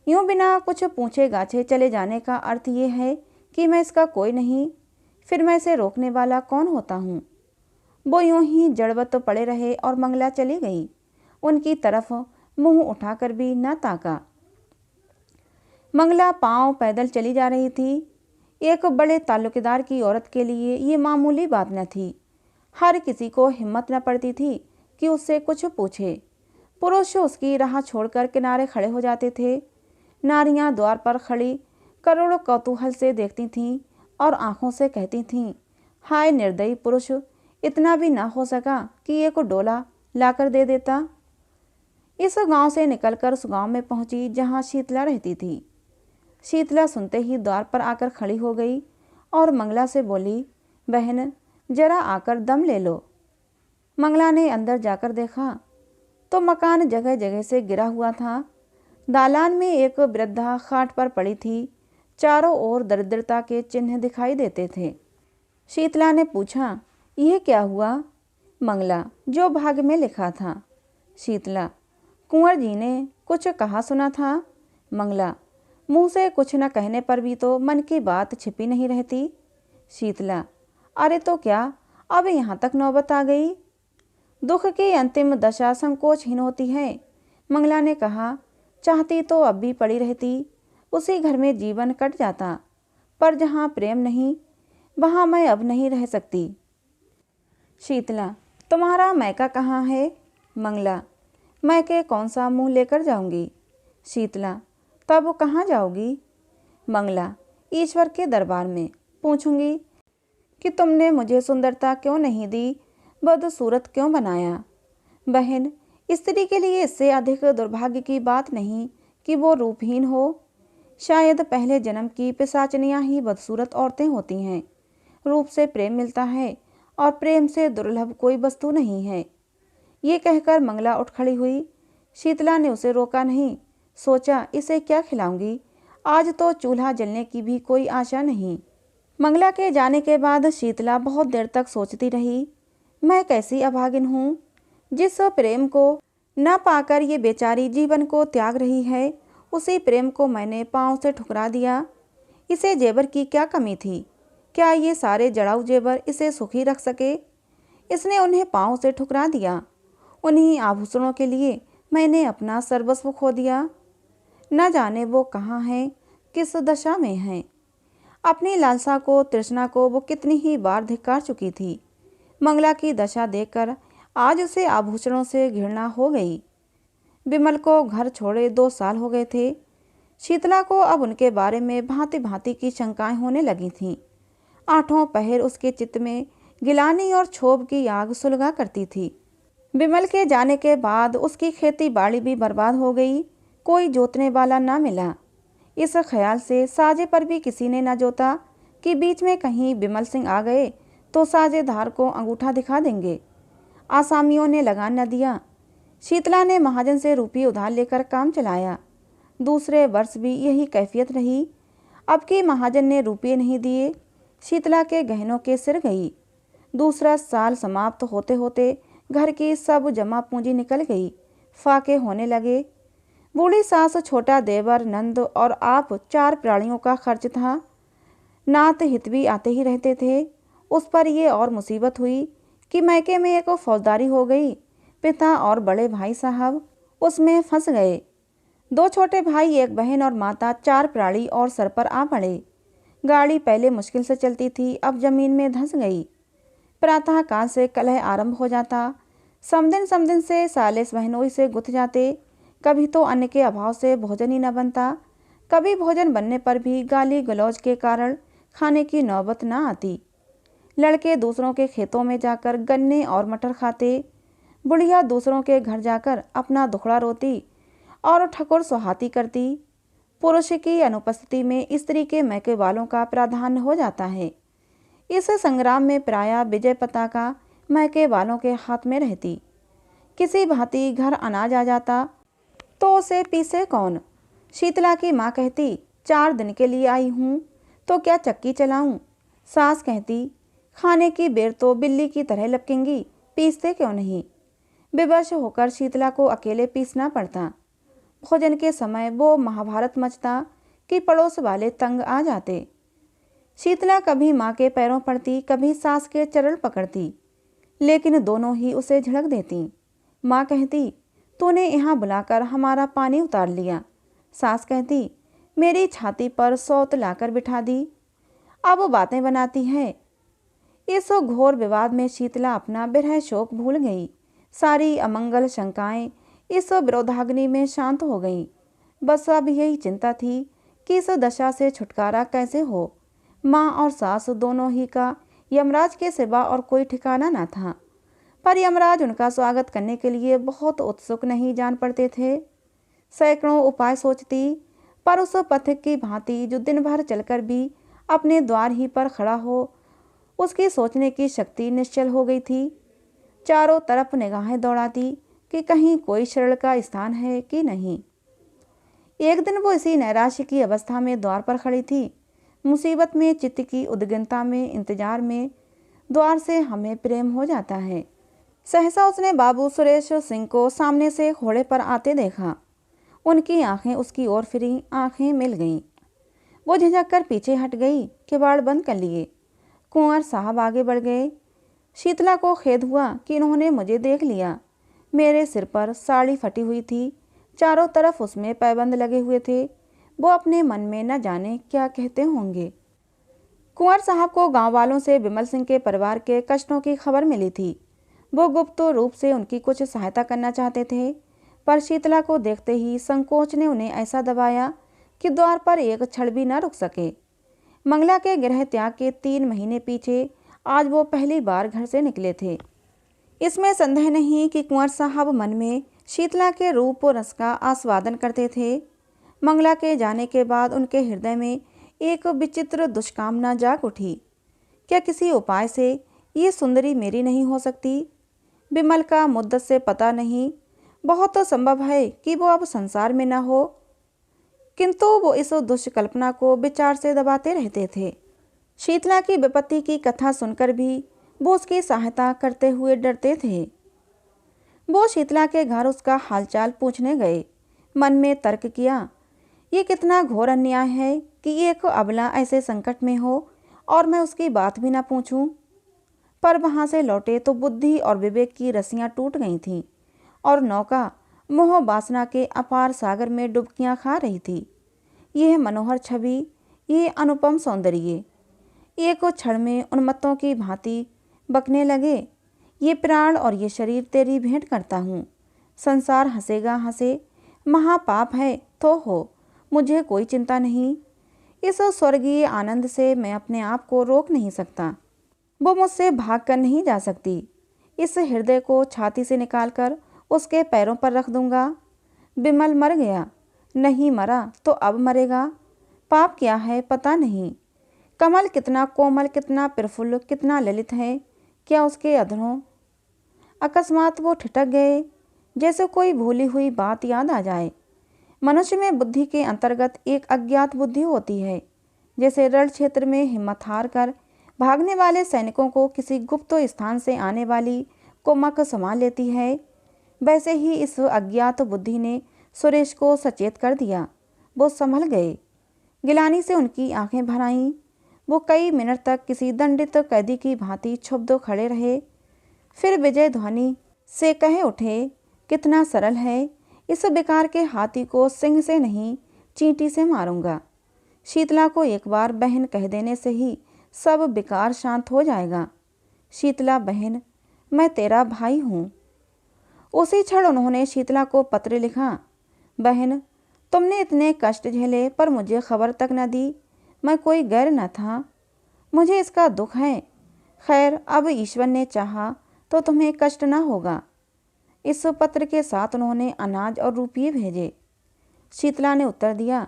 यूँ बिना कुछ पूछे गाछे चले जाने का अर्थ ये है कि मैं इसका कोई नहीं, फिर मैं इसे रोकने वाला कौन होता हूँ। वो यूँ ही जड़वत पड़े रहे और मंगला चली गई। उनकी तरफ मुंह उठाकर भी न ताका। मंगला पांव पैदल चली जा रही थी। एक बड़े ताल्लुकेदार की औरत के लिए ये मामूली बात न थी। हर किसी को हिम्मत न पड़ती थी कि उससे कुछ पूछे। पुरुष उसकी राह छोड़कर किनारे खड़े हो जाते थे। नारियां द्वार पर खड़ी करोड़ों कौतूहल से देखती थीं और आंखों से कहती थीं, हाय निर्दयी पुरुष, इतना भी ना हो सका कि एक डोला लाकर दे देता। इस गांव से निकलकर उस गांव में पहुंची जहां शीतला रहती थी। शीतला सुनते ही द्वार पर आकर खड़ी हो गई और मंगला से बोली, बहन जरा आकर दम ले लो। मंगला ने अंदर जाकर देखा तो मकान जगह जगह से गिरा हुआ था। दालान में एक वृद्धा खाट पर पड़ी थी। चारों ओर दरिद्रता के चिन्ह दिखाई देते थे। शीतला ने पूछा, यह क्या हुआ? मंगला, जो भाग्य में लिखा था। शीतला, कुंवर जी ने कुछ कहा सुना था? मंगला, मुंह से कुछ न कहने पर भी तो मन की बात छिपी नहीं रहती। शीतला, अरे तो क्या, अब यहाँ तक नौबत आ गई। दुख की अंतिम दशा संकोचहीन होती है। मंगला ने कहा, चाहती तो अब भी पड़ी रहती, उसी घर में जीवन कट जाता, पर जहाँ प्रेम नहीं वहाँ मैं अब नहीं रह सकती। शीतला, तुम्हारा मैका कहाँ है? मंगला, मैके कौन सा मुंह लेकर जाऊंगी। शीतला, तब कहाँ जाओगी? मंगला, ईश्वर के दरबार में पूछूंगी कि तुमने मुझे सुंदरता क्यों नहीं दी, बदसूरत क्यों बनाया। बहन, स्त्री के लिए इससे अधिक दुर्भाग्य की बात नहीं कि वो रूपहीन हो। शायद पहले जन्म की पिशाचनियाँ ही बदसूरत औरतें होती हैं। रूप से प्रेम मिलता है और प्रेम से दुर्लभ कोई वस्तु नहीं है। ये कहकर मंगला उठ खड़ी हुई। शीतला ने उसे रोका नहीं। सोचा, इसे क्या खिलाऊंगी, आज तो चूल्हा जलने की भी कोई आशा नहीं। मंगला के जाने के बाद शीतला बहुत देर तक सोचती रही, मैं कैसी अभागिन हूँ, जिस प्रेम को न पाकर ये बेचारी जीवन को त्याग रही है, उसी प्रेम को मैंने पांव से ठुकरा दिया। इसे जेवर की क्या कमी थी? क्या ये सारे जड़ाऊ जेवर इसे सुखी रख सके? इसने उन्हें पांव से ठुकरा दिया। उन्हीं आभूषणों के लिए मैंने अपना सर्वस्व खो दिया। न जाने वो कहाँ हैं, किस दशा में हैं। अपनी लालसा को, तृष्णा को वो कितनी ही बार धिक्कार चुकी थी। मंगला की दशा देखकर आज उसे आभूषणों से घृणा हो गई। विमल को घर छोड़े 2 साल हो गए थे। शीतला को अब उनके बारे में भांति भांति की शंकाएं होने लगी थीं। आठों पहर उसके चित्त में गिलानी और क्षोभ की आग सुलगा करती थी। विमल के जाने के बाद उसकी खेती बाड़ी भी बर्बाद हो गई। कोई जोतने वाला ना मिला। इस ख्याल से साजे पर भी किसी ने न जोता कि बीच में कहीं विमल सिंह आ गए तो साझेदार को अंगूठा दिखा देंगे। आसामियों ने लगान न दिया। शीतला ने महाजन से रुपये उधार लेकर काम चलाया। दूसरे वर्ष भी यही कैफियत रही। अब की महाजन ने रुपये नहीं दिए। शीतला के गहनों के सिर गई। दूसरा साल समाप्त होते होते घर की सब जमा पूंजी निकल गई। फाके होने लगे। बूढ़ी सास, छोटा देवर, नंद और आप 4 प्राणियों का खर्च था। नात हित भी आते ही रहते थे। उस पर ये और मुसीबत हुई कि मैके में एक फौजदारी हो गई। पिता और बड़े भाई साहब उसमें फंस गए। 2 छोटे भाई, 1 बहन और माता, 4 प्राणी और सर पर आ पड़े। गाड़ी पहले मुश्किल से चलती थी, अब जमीन में धंस गई। प्रातः काल से कलह आरंभ हो जाता। समदिन से सालिस बहनोई से गुथ जाते। कभी तो अन्न के अभाव से भोजन ही न बनता, कभी भोजन बनने पर भी गाली गलौज के कारण खाने की नौबत ना आती। लड़के दूसरों के खेतों में जाकर गन्ने और मटर खाते, बुढ़िया दूसरों के घर जाकर अपना दुखड़ा रोती और ठकुर सुहाती करती। पुरुष की अनुपस्थिति में स्त्री के मैके वालों का प्राधान्य हो जाता है। इस संग्राम में प्रायः विजय पताका मैके वालों के हाथ में रहती। किसी भांति घर अनाज आ जाता तो उसे पीसे कौन। शीतला की माँ कहती, 4 दिन के लिए आई हूँ तो क्या चक्की चलाऊँ। सास कहती, खाने की बेर तो बिल्ली की तरह लपकेंगी, पीसते क्यों नहीं। विवश होकर शीतला को अकेले पीसना पड़ता। भोजन के समय वो महाभारत मचता कि पड़ोस वाले तंग आ जाते। शीतला कभी माँ के पैरों पड़ती, कभी सास के चरण पकड़ती, लेकिन दोनों ही उसे झिड़क देती। माँ कहती, तूने यहाँ बुलाकर हमारा पानी उतार लिया। सास कहती, मेरी छाती पर सौत लाकर बिठा दी। अब बातें बनाती है। इस घोर विवाद में शीतला अपना विरह शोक भूल गई। सारी अमंगल शंकाएं इस विरोधाग्नि में शांत हो गईं। बस अब यही चिंता थी कि इस दशा से छुटकारा कैसे हो। माँ और सास दोनों ही का यमराज के सिवा और कोई ठिकाना न था, पर यमराज उनका स्वागत करने के लिए बहुत उत्सुक नहीं जान पड़ते थे। सैकड़ों उपाय सोचती, पर उस पथिक की भांति जो दिन भर चलकर भी अपने द्वार ही पर खड़ा हो, उसकी सोचने की शक्ति निश्चल हो गई थी। चारों तरफ निगाहें दौड़ाती कि कहीं कोई शरण का स्थान है कि नहीं। एक दिन वो इसी नैराश्य की अवस्था में द्वार पर खड़ी थी। मुसीबत में, चित्त की उद्विग्नता में, इंतजार में द्वार से हमें प्रेम हो जाता है। सहसा उसने बाबू सुरेश सिंह को सामने से घोड़े पर आते देखा। उनकी आंखें उसकी ओर फिरी, आंखें मिल गईं। वो झिझक कर पीछे हट गई, किवाड़ बंद कर लिए। कुंवर साहब आगे बढ़ गए। शीतला को खेद हुआ कि इन्होंने मुझे देख लिया। मेरे सिर पर साड़ी फटी हुई थी, चारों तरफ उसमें पैबंद लगे हुए थे। वो अपने मन में न जाने क्या कहते होंगे। कुंवर साहब को गांव वालों से विमल सिंह के परिवार के कष्टों की खबर मिली थी। वो गुप्त रूप से उनकी कुछ सहायता करना चाहते थे, पर शीतला को देखते ही संकोच ने उन्हें ऐसा दबाया कि द्वार पर एक क्षण भी न रुक सके। मंगला के गृह त्याग के 3 महीने पीछे आज वो पहली बार घर से निकले थे। इसमें संदेह नहीं कि कुंवर साहब मन में शीतला के रूप और रस का आस्वादन करते थे। मंगला के जाने के बाद उनके हृदय में एक विचित्र दुष्कामना जाग उठी। क्या किसी उपाय से ये सुंदरी मेरी नहीं हो सकती? विमल का मुद्दत से पता नहीं, बहुत तो संभव है कि वो अब संसार में न हो, किंतु वो इस दुष्कल्पना को विचार से दबाते रहते थे। शीतला की विपत्ति की कथा सुनकर भी वो उसकी सहायता करते हुए डरते थे। वो शीतला के घर उसका हालचाल पूछने गए। मन में तर्क किया, ये कितना घोर अन्याय है कि एक अबला ऐसे संकट में हो और मैं उसकी बात भी ना पूछूं। पर वहां से लौटे तो बुद्धि और विवेक की रस्सियां टूट गई थीं और नौका मोह वासना के अपार सागर में डुबकियां खा रही थी। यह मनोहर छवि, ये अनुपम सौंदर्य एक क्षण में उन्मत्तों की भांति बकने लगे। ये प्राण और ये शरीर तेरी भेंट करता हूँ। संसार हंसेगा हंसे, महापाप है तो हो, मुझे कोई चिंता नहीं। इस स्वर्गीय आनंद से मैं अपने आप को रोक नहीं सकता। वो मुझसे भाग कर नहीं जा सकती। इस हृदय को छाती से निकालकर उसके पैरों पर रख दूंगा। विमल मर गया, नहीं मरा तो अब मरेगा। पाप क्या है पता नहीं। कमल कितना कोमल, कितना प्रफुल्ल, कितना ललित है, क्या उसके अधरों। अकस्मात वो ठिठक गए, जैसे कोई भूली हुई बात याद आ जाए। मनुष्य में बुद्धि के अंतर्गत एक अज्ञात बुद्धि होती है। जैसे रण क्षेत्र में हिम्मत हार कर भागने वाले सैनिकों को किसी गुप्त स्थान से आने वाली कुमक संभाल लेती है, वैसे ही इस अज्ञात बुद्धि ने सुरेश को सचेत कर दिया। वो संभल गए। गिलानी से उनकी आंखें भर आईं। वो कई मिनट तक किसी दंडित कैदी की भांति क्षुब्ध खड़े रहे। फिर विजय ध्वनि से कहे उठे, कितना सरल है। इस बेकार के हाथी को सिंह से नहीं, चींटी से मारूंगा। शीतला को एक बार बहन कह देने से ही सब बेकार शांत हो जाएगा। शीतला बहन, मैं तेरा भाई हूँ। उसी क्षण उन्होंने शीतला को पत्र लिखा, बहन, तुमने इतने कष्ट झेले पर मुझे खबर तक न दी। मैं कोई गैर न था। मुझे इसका दुख है। खैर, अब ईश्वर ने चाहा तो तुम्हें कष्ट न होगा। इस पत्र के साथ उन्होंने अनाज और रुपये भेजे। शीतला ने उत्तर दिया,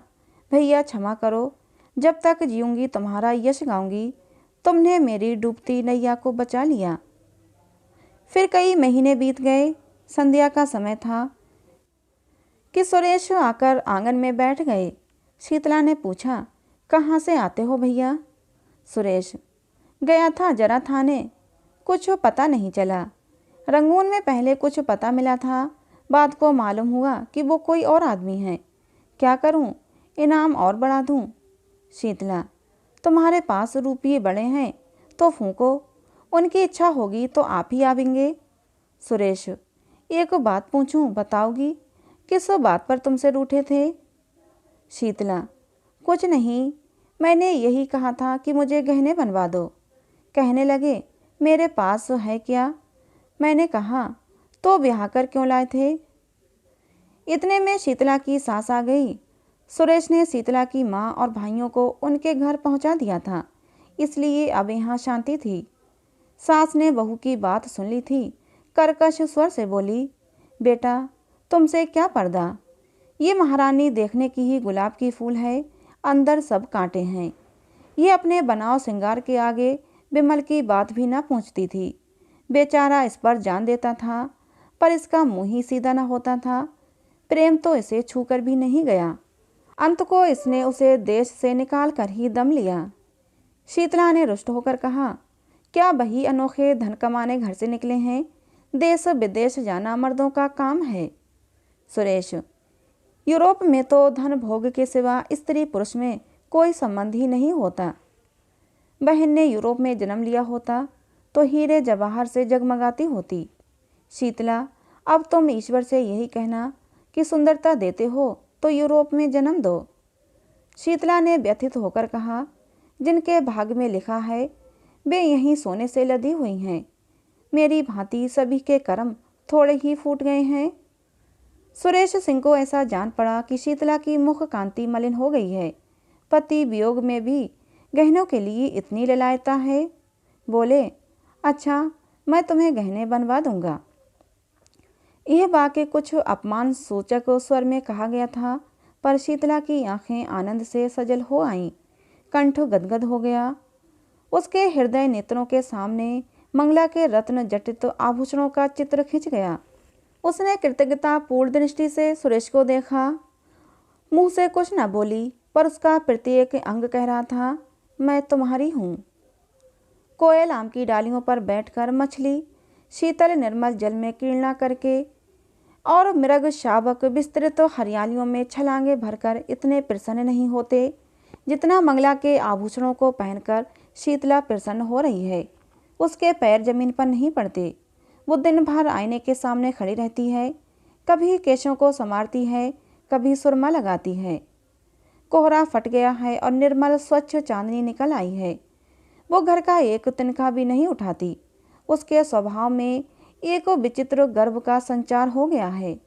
भैया क्षमा करो, जब तक जीऊंगी तुम्हारा यश गाऊंगी। तुमने मेरी डूबती नैया को बचा लिया। फिर कई महीने बीत गए। संध्या का समय था कि सुरेश आकर आंगन में बैठ गए। शीतला ने पूछा, कहाँ से आते हो भैया? सुरेश, गया था जरा थाने, कुछ पता नहीं चला। रंगून में पहले कुछ पता मिला था, बाद को मालूम हुआ कि वो कोई और आदमी है। क्या करूं, इनाम और बढ़ा दूं? शीतला, तुम्हारे पास रुपये बड़े हैं तो फूंको, उनकी इच्छा होगी तो आप ही आवेंगे। सुरेश, एक बात पूछूं, बताओगी? किस बात पर तुमसे रूठे थे? शीतला, कुछ नहीं, मैंने यही कहा था कि मुझे गहने बनवा दो। कहने लगे, मेरे पास है क्या? मैंने कहा, तो ब्याह कर क्यों लाए थे? इतने में शीतला की सास आ गई। सुरेश ने शीतला की माँ और भाइयों को उनके घर पहुंचा दिया था, इसलिए अब यहाँ शांति थी। सास ने बहू की बात सुन ली थी। कर्कश स्वर से बोली, बेटा, तुमसे क्या पर्दा? ये महारानी देखने की ही गुलाब की फूल है, अंदर सब कांटे हैं। ये अपने बनाव श्रृंगार के आगे बिमल की बात भी न पूछती थी। बेचारा इस पर जान देता था, पर इसका मुंह ही सीधा न होता था। प्रेम तो इसे छूकर भी नहीं गया। अंत को इसने उसे देश से निकाल कर ही दम लिया। शीतला ने रुष्ट होकर कहा, क्या बही अनोखे धन कमाने घर से निकले हैं? देश विदेश जाना मर्दों का काम है। सुरेश, यूरोप में तो धन भोग के सिवा स्त्री पुरुष में कोई संबंध ही नहीं होता। बहन ने यूरोप में जन्म लिया होता तो हीरे जवाहर से जगमगाती होती। शीतला, अब तुम ईश्वर से यही कहना कि सुंदरता देते हो तो यूरोप में जन्म दो। शीतला ने व्यथित होकर कहा, जिनके भाग में लिखा है वे यहीं सोने से लदी हुई हैं। मेरी भांति सभी के कर्म थोड़े ही फूट गए हैं। सुरेश सिंह को ऐसा जान पड़ा कि शीतला की मुख कांति मलिन हो गई है। पति वियोग में भी गहनों के लिए इतनी ललायता है। बोले, अच्छा, मैं तुम्हें गहने बनवा दूंगा। यह वाक्य कुछ अपमान सूचक स्वर में कहा गया था, पर शीतला की आंखें आनंद से सजल हो आईं। कंठ गदगद हो गया। उसके हृदय नेत्रों के सामने मंगला के रत्न जटित आभूषणों का चित्र खिंच गया। उसने कृतज्ञता पूर्ण दृष्टि से सुरेश को देखा। मुंह से कुछ न बोली, पर उसका प्रत्येक अंग कह रहा था, मैं तुम्हारी हूँ। कोयल आम की डालियों पर बैठकर मछली शीतल निर्मल जल में क्रीड़ा करके और मृग शावक विस्तृत हरियालियों में छलांगे भरकर इतने प्रसन्न नहीं होते जितना मंगला के आभूषणों को पहनकर शीतला प्रसन्न हो रही है। उसके पैर जमीन पर नहीं पड़ते। वो दिन भर आईने के सामने खड़ी रहती है, कभी केशों को संवारती है, कभी सुरमा लगाती है। कोहरा फट गया है और निर्मल स्वच्छ चांदनी निकल आई है। वो घर का एक तिनका भी नहीं उठाती। उसके स्वभाव में एक विचित्र गर्व का संचार हो गया है।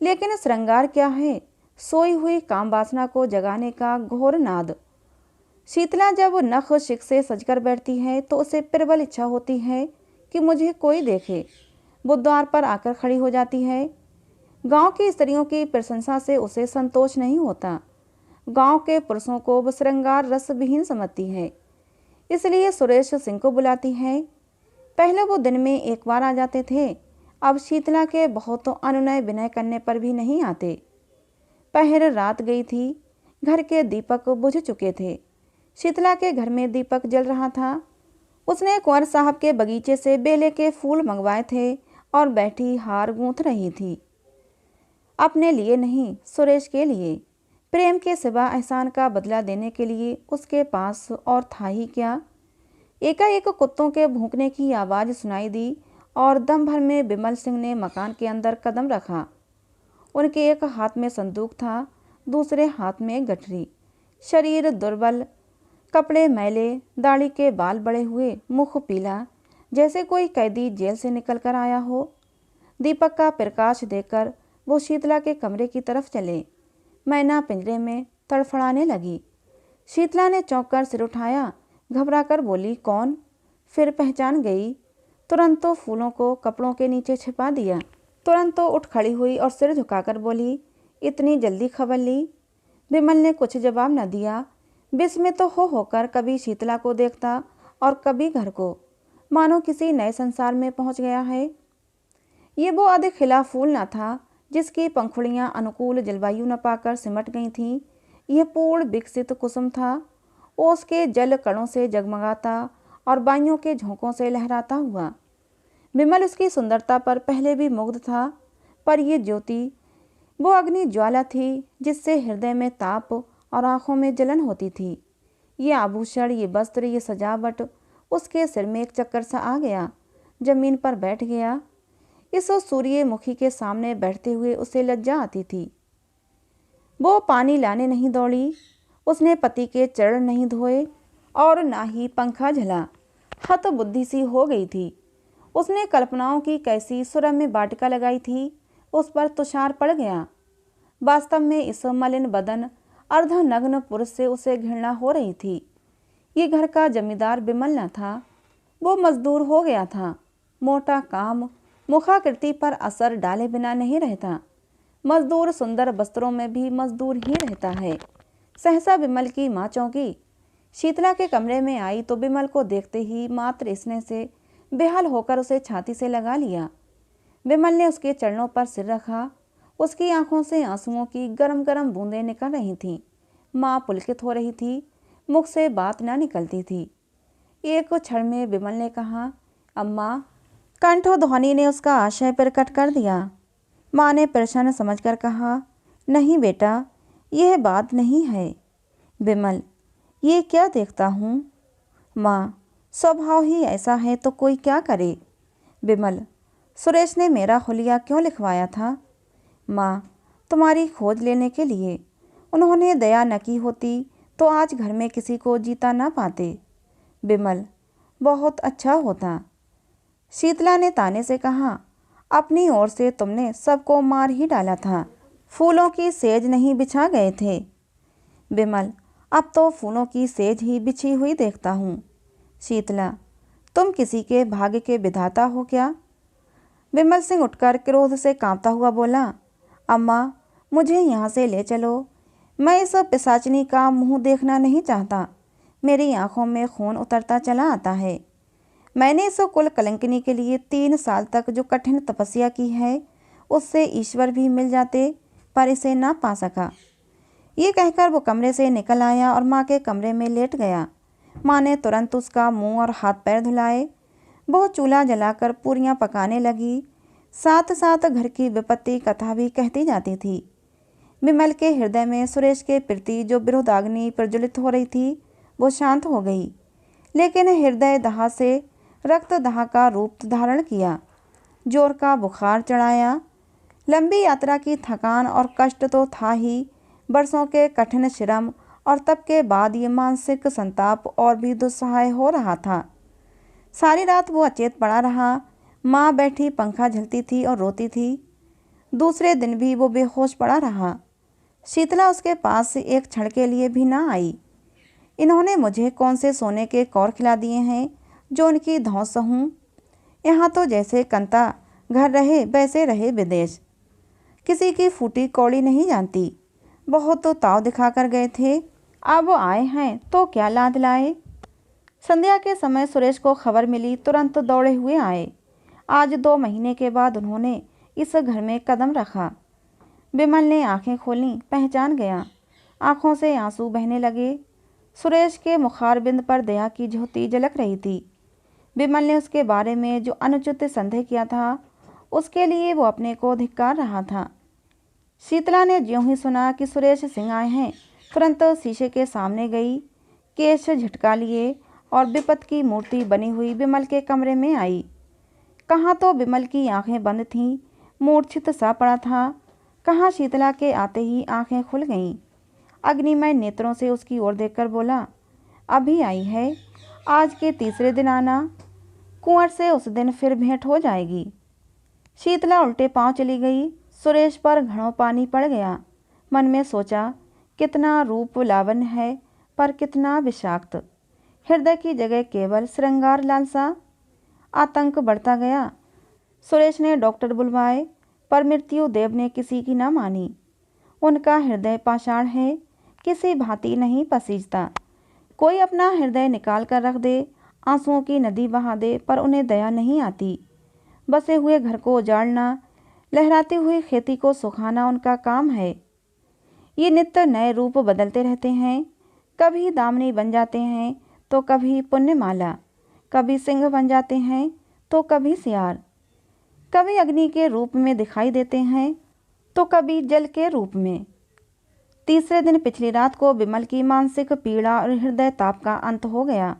लेकिन श्रृंगार क्या है? सोई हुई काम वासना को जगाने का घोर नाद। शीतला जब नख शिक से सजकर बैठती है तो उसे प्रबल इच्छा होती है कि मुझे कोई देखे। वो द्वार पर आकर खड़ी हो जाती है। गांव की स्त्रियों की प्रशंसा से उसे संतोष नहीं होता। गांव के पुरुषों को वो श्रृंगार रस विहीन समझती है, इसलिए सुरेश सिंह को बुलाती है। पहले वो दिन में एक बार आ जाते थे, अब शीतला के बहुत अनुनय विनय करने पर भी नहीं आते। पहर रात गई थी, घर के दीपक बुझ चुके थे। शीतला के घर में दीपक जल रहा था। उसने कुंवर साहब के बगीचे से बेले के फूल मंगवाए थे और बैठी हार गूंथ रही थी। अपने लिए नहीं, सुरेश के लिए। प्रेम के सिवा एहसान का बदला देने के लिए उसके पास और था ही क्या। एकाएक कुत्तों के भौंकने की आवाज़ सुनाई दी और दम भर में बिमल सिंह ने मकान के अंदर कदम रखा। उनके एक हाथ में संदूक था, दूसरे हाथ में गठरी। शरीर दुर्बल, कपड़े मैले, दाढ़ी के बाल बड़े हुए, मुख पीला, जैसे कोई कैदी जेल से निकल कर आया हो। दीपक का प्रकाश देखकर वो शीतला के कमरे की तरफ चले। मैना पिंजरे में तड़फड़ाने लगी। शीतला ने चौंक कर सिर उठाया। घबराकर बोली, कौन? फिर पहचान गई। तुरंत तो फूलों को कपड़ों के नीचे छिपा दिया। तुरंत तो उठ खड़ी हुई और सिर झुकाकर बोली, इतनी जल्दी खबर ली? विमल ने कुछ जवाब न दिया। विस्मित तो होकर कभी शीतला को देखता और कभी घर को, मानो किसी नए संसार में पहुंच गया है। ये वो आधे खिला फूल न था जिसकी पंखुड़ियां अनुकूल जलवायु न पाकर सिमट गई थीं। यह पूर्ण विकसित कुसुम था, ओस के जल कणों से जगमगाता और बाइयों के झोंकों से लहराता हुआ। विमल उसकी सुंदरता पर पहले भी मुग्ध था, पर यह ज्योति वो अग्नि ज्वाला थी जिससे हृदय में ताप और आंखों में जलन होती थी। ये आभूषण, ये वस्त्र, ये सजावट उसके सिर में एक चक्कर सा आ गया, जमीन पर बैठ गया। इस सूर्यमुखी के सामने बैठते हुए उसे लज्जा आती थी। वो पानी लाने नहीं दौड़ी, उसने पति के चरण नहीं धोए और ना ही पंखा झला। हतबुद्धि सी हो गई थी। उसने कल्पनाओं की कैसी सुरम्य वाटिका लगाई थी, उस पर तुषार पड़ गया। वास्तव में इस मलिन बदन अर्धनग्न पुरुष से उसे घृणा हो रही थी। ये घर का जमींदार विमल न था, वो मजदूर हो गया था। मोटा काम मुखाकृति पर असर डाले बिना नहीं रहता। मजदूर सुंदर वस्त्रों में भी मजदूर ही रहता है। सहसा विमल की माँ चौंकी। शीतला के कमरे में आई तो विमल को देखते ही मात्र स्नेह से बेहाल होकर उसे छाती से लगा लिया। विमल ने उसके चरणों पर सिर रखा। उसकी आंखों से आंसुओं की गरम गरम बूंदें निकल रही थीं। माँ पुलकित हो रही थी, मुख से बात न निकलती थी। एक क्षण में विमल ने कहा, अम्मा। कंठध्वनि ने उसका आशय प्रकट कर दिया। माँ ने प्रसन्न समझकर कहा, नहीं बेटा, यह बात नहीं है। विमल, ये क्या देखता हूँ? माँ, स्वभाव ही ऐसा है तो कोई क्या करे। विमल, सुरेश ने मेरा हुलिया क्यों लिखवाया था? माँ, तुम्हारी खोज लेने के लिए। उन्होंने दया न की होती तो आज घर में किसी को जीता ना पाते। विमल, बहुत अच्छा होता। शीतला ने ताने से कहा, अपनी ओर से तुमने सबको मार ही डाला था, फूलों की सेज नहीं बिछा गए थे। विमल, अब तो फूलों की सेज ही बिछी हुई देखता हूँ। शीतला, तुम किसी के भाग्य के विधाता हो क्या? विमल सिंह उठकर क्रोध से कांपता हुआ बोला, अम्मा, मुझे यहाँ से ले चलो। मैं इस पिशाचिनी का मुंह देखना नहीं चाहता। मेरी आंखों में खून उतरता चला आता है। मैंने इस कुल कलंकिनी के लिए 3 साल तक जो कठिन तपस्या की है, उससे ईश्वर भी मिल जाते, पर इसे ना पा सका। ये कहकर वो कमरे से निकल आया और माँ के कमरे में लेट गया। माँ ने तुरंत उसका मुंह और हाथ पैर धुलाए। वो चूल्हा जलाकर पूरियाँ पकाने लगी। साथ साथ घर की विपत्ति कथा भी कहती जाती थी। विमल के हृदय में सुरेश के प्रति जो विरोधाग्नि प्रज्वलित हो रही थी, वो शांत हो गई, लेकिन हृदय दाह से रक्त दाह का रूप धारण किया। जोर का बुखार चढ़ाया। लंबी यात्रा की थकान और कष्ट तो था ही, वर्षों के कठिन श्रम और तप के बाद ये मानसिक संताप और भी दुस्सहाय हो रहा था। सारी रात वो अचेत पड़ा रहा। माँ बैठी पंखा झलती थी और रोती थी। दूसरे दिन भी वो बेहोश पड़ा रहा। शीतला उसके पास से एक क्षण के लिए भी ना आई। इन्होंने मुझे कौन से सोने के कौर खिला दिए हैं जो उनकी धौंस हूँ। यहाँ तो जैसे कंता घर रहे वैसे रहे विदेश। किसी की फूटी कौड़ी नहीं जानती। बहुत तो ताव दिखा कर गए थे, अब वो आए हैं तो क्या लाद लाए। संध्या के समय सुरेश को खबर मिली, तुरंत दौड़े हुए आए। आज 2 महीने के बाद उन्होंने इस घर में कदम रखा। विमल ने आंखें खोलीं, पहचान गया। आंखों से आंसू बहने लगे। सुरेश के मुखारबिंद पर दया की ज्योति झलक रही थी। विमल ने उसके बारे में जो अनुचित संदेह किया था, उसके लिए वो अपने को धिक्कार रहा था। शीतला ने ज्यों ही सुना कि सुरेश सिंह आए हैं, तुरंत शीशे के सामने गई, केश झटका लिए और विपत की मूर्ति बनी हुई विमल के कमरे में आई। कहाँ तो विमल की आंखें बंद थीं, मूर्छित सा पड़ा था, कहाँ शीतला के आते ही आंखें खुल गईं। अग्निमय नेत्रों से उसकी ओर देखकर बोला, अभी आई है, आज के तीसरे दिन आना, कुंवर से उस दिन फिर भेंट हो जाएगी। शीतला उल्टे पांव चली गई। सुरेश पर घड़ों पानी पड़ गया। मन में सोचा, कितना रूप लावण्य है, पर कितना विषाक्त। हृदय की जगह केवल श्रृंगार लालसा। आतंक बढ़ता गया। सुरेश ने डॉक्टर बुलवाए, पर मृत्यु देव ने किसी की न मानी। उनका हृदय पाषाण है, किसी भांति नहीं पसीजता। कोई अपना हृदय निकाल कर रख दे, आंसुओं की नदी बहा दे, पर उन्हें दया नहीं आती। बसे हुए घर को उजाड़ना, लहराती हुई खेती को सुखाना उनका काम है। ये नित्य नए रूप बदलते रहते हैं। कभी दामिनी बन जाते हैं तो कभी पुण्यमाला, कभी सिंह बन जाते हैं तो कभी सियार, कभी अग्नि के रूप में दिखाई देते हैं तो कभी जल के रूप में। तीसरे दिन पिछली रात को विमल की मानसिक पीड़ा और हृदय ताप का अंत हो गया।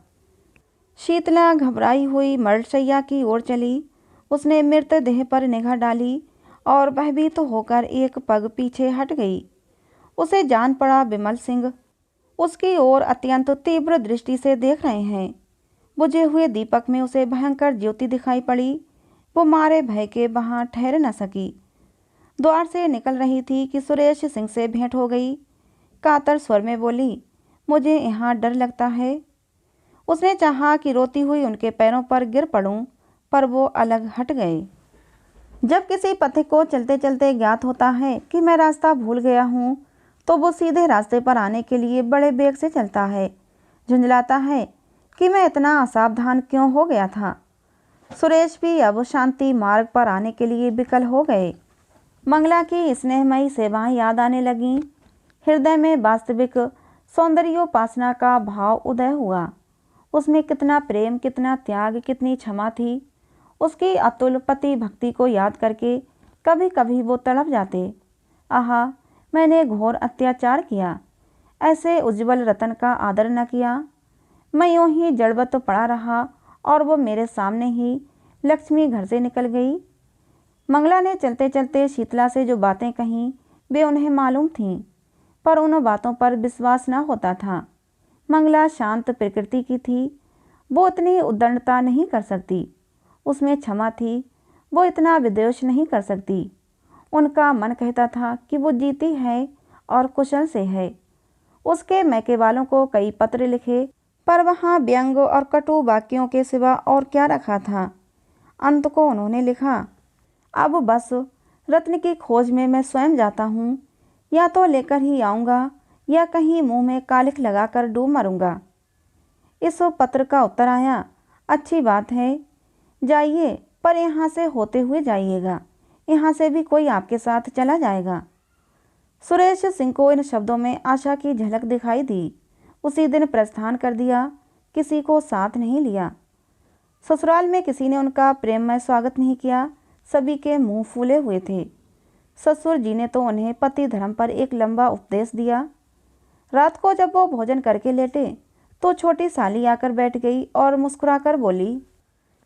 शीतला घबराई हुई मरशैया की ओर चली। उसने मृत देह पर निगाह डाली और भयभीत होकर एक पग पीछे हट गई। उसे जान पड़ा विमल सिंह उसकी ओर अत्यंत तीव्र दृष्टि से देख रहे हैं। बुझे हुए दीपक में उसे भयंकर ज्योति दिखाई पड़ी। वो मारे भय के वहाँ ठहर न सकी। द्वार से निकल रही थी कि सुरेश सिंह से भेंट हो गई। कातर स्वर में बोली, मुझे यहाँ डर लगता है। उसने चाहा कि रोती हुई उनके पैरों पर गिर पड़ूं, पर वो अलग हट गए। जब किसी पथिक को चलते चलते ज्ञात होता है कि मैं रास्ता भूल गया हूँ, तो वो सीधे रास्ते पर आने के लिए बड़े बेग से चलता है। झुंझलाता है कि मैं इतना असावधान क्यों हो गया था। सुरेश भी अब शांति मार्ग पर आने के लिए विकल हो गए। मंगला की स्नेहमयी सेवाएं याद आने लगीं। हृदय में वास्तविक सौंदर्योपासना का भाव उदय हुआ। उसमें कितना प्रेम, कितना त्याग, कितनी क्षमा थी। उसकी अतुल पति भक्ति को याद करके कभी कभी वो तड़प जाते। आहा, मैंने घोर अत्याचार किया, ऐसे उज्जवल रतन का आदर न किया। मैं यूं ही जड़वत पड़ा रहा और वो मेरे सामने ही लक्ष्मी घर से निकल गई। मंगला ने चलते चलते शीतला से जो बातें कहीं वे उन्हें मालूम थीं, पर उन बातों पर विश्वास न होता था। मंगला शांत प्रकृति की थी, वो इतनी उद्दंडता नहीं कर सकती। उसमें क्षमा थी, वो इतना विद्वेष नहीं कर सकती। उनका मन कहता था कि वो जीती है और कुशल से है। उसके मैके वालों को कई पत्र लिखे, पर वहाँ व्यंग और कटु वाक्यों के सिवा और क्या रखा था। अंत को उन्होंने लिखा, अब बस रत्न की खोज में मैं स्वयं जाता हूँ, या तो लेकर ही आऊँगा या कहीं मुंह में कालिख लगाकर डूब मरूंगा। इस पत्र का उत्तर आया, अच्छी बात है, जाइए, पर यहाँ से होते हुए जाइएगा। यहाँ से भी कोई आपके साथ चला जाएगा। सुरेश सिंह को इन शब्दों में आशा की झलक दिखाई दी। उसी दिन प्रस्थान कर दिया, किसी को साथ नहीं लिया। ससुराल में किसी ने उनका प्रेममय स्वागत नहीं किया। सभी के मुंह फूले हुए थे। ससुर जी ने तो उन्हें पति धर्म पर एक लंबा उपदेश दिया। रात को जब वो भोजन करके लेटे तो छोटी साली आकर बैठ गई और मुस्कुराकर बोली,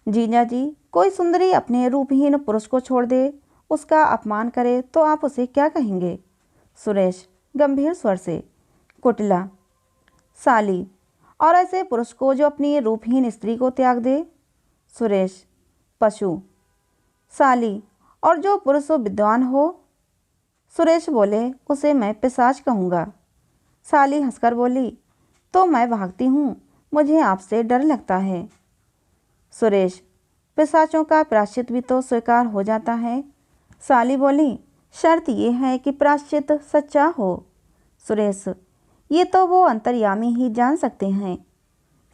जीजा जी, कोई सुंदरी अपने रूपहीन पुरुष को छोड़ दे, उसका अपमान करे तो आप उसे क्या कहेंगे? सुरेश गंभीर स्वर से, कुटिला। साली, और ऐसे पुरुष को जो अपनी रूपहीन स्त्री को त्याग दे? सुरेश, पशु। साली, और जो पुरुष विद्वान हो? सुरेश बोले, उसे मैं पिशाच कहूँगा। साली हंसकर बोली, तो मैं भागती हूँ, मुझे आपसे डर लगता है। सुरेश, पिशाचों का प्रायश्चित भी तो स्वीकार हो जाता है। साली बोली, शर्त यह है कि प्रायश्चित सच्चा हो। सुरेश, ये तो वो अंतर्यामी ही जान सकते हैं।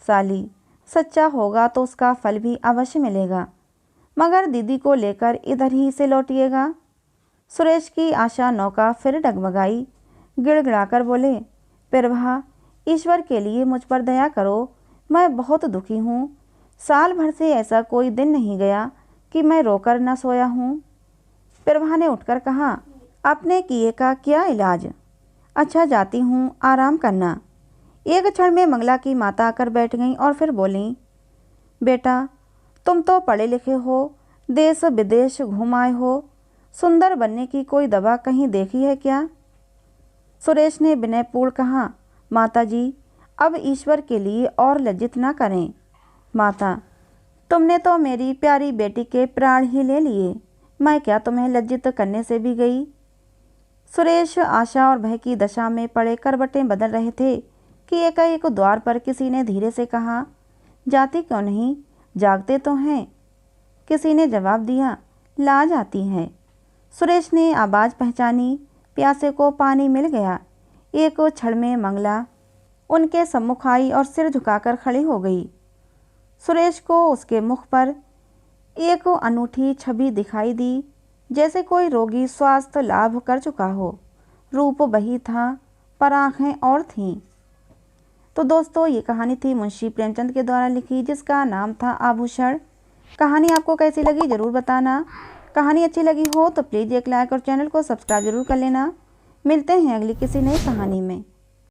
साली, सच्चा होगा तो उसका फल भी अवश्य मिलेगा, मगर दीदी को लेकर इधर ही से लौटिएगा। सुरेश की आशा नौका फिर डगमगाई। गिड़गिड़ाकर बोले, प्रभा, ईश्वर के लिए मुझ पर दया करो, मैं बहुत दुखी हूँ। साल भर से ऐसा कोई दिन नहीं गया कि मैं रोकर न सोया हूँ। प्रभा ने उठकर कहा, अपने किए का क्या इलाज? अच्छा, जाती हूँ, आराम करना। एक क्षण में मंगला की माता आकर बैठ गईं और फिर बोलीं, बेटा, तुम तो पढ़े लिखे हो, देश विदेश घूम आए हो, सुंदर बनने की कोई दवा कहीं देखी है क्या? सुरेश ने विनयपूर्ण कहा, माता जी, अब ईश्वर के लिए और लज्जित ना करें। माता, तुमने तो मेरी प्यारी बेटी के प्राण ही ले लिए, मैं क्या तुम्हें लज्जित करने से भी गई? सुरेश आशा और भय की दशा में पड़े करवटें बदल रहे थे कि एकाएक द्वार पर किसी ने धीरे से कहा, जाती क्यों नहीं, जागते तो हैं। किसी ने जवाब दिया, लाज आती है। सुरेश ने आवाज़ पहचानी, प्यासे को पानी मिल गया। एक क्षण में मंगला उनके सम्मुख आई और सिर झुकाकर खड़ी हो गई। सुरेश को उसके मुख पर एक अनूठी छवि दिखाई दी, जैसे कोई रोगी स्वास्थ्य लाभ कर चुका हो। रूप वही था, पर आँखें और थीं। तो दोस्तों, ये कहानी थी मुंशी प्रेमचंद के द्वारा लिखी, जिसका नाम था आभूषण। कहानी आपको कैसी लगी ज़रूर बताना। कहानी अच्छी लगी हो तो प्लीज़ एक लाइक और चैनल को सब्सक्राइब जरूर कर लेना। मिलते हैं अगली किसी नई कहानी में।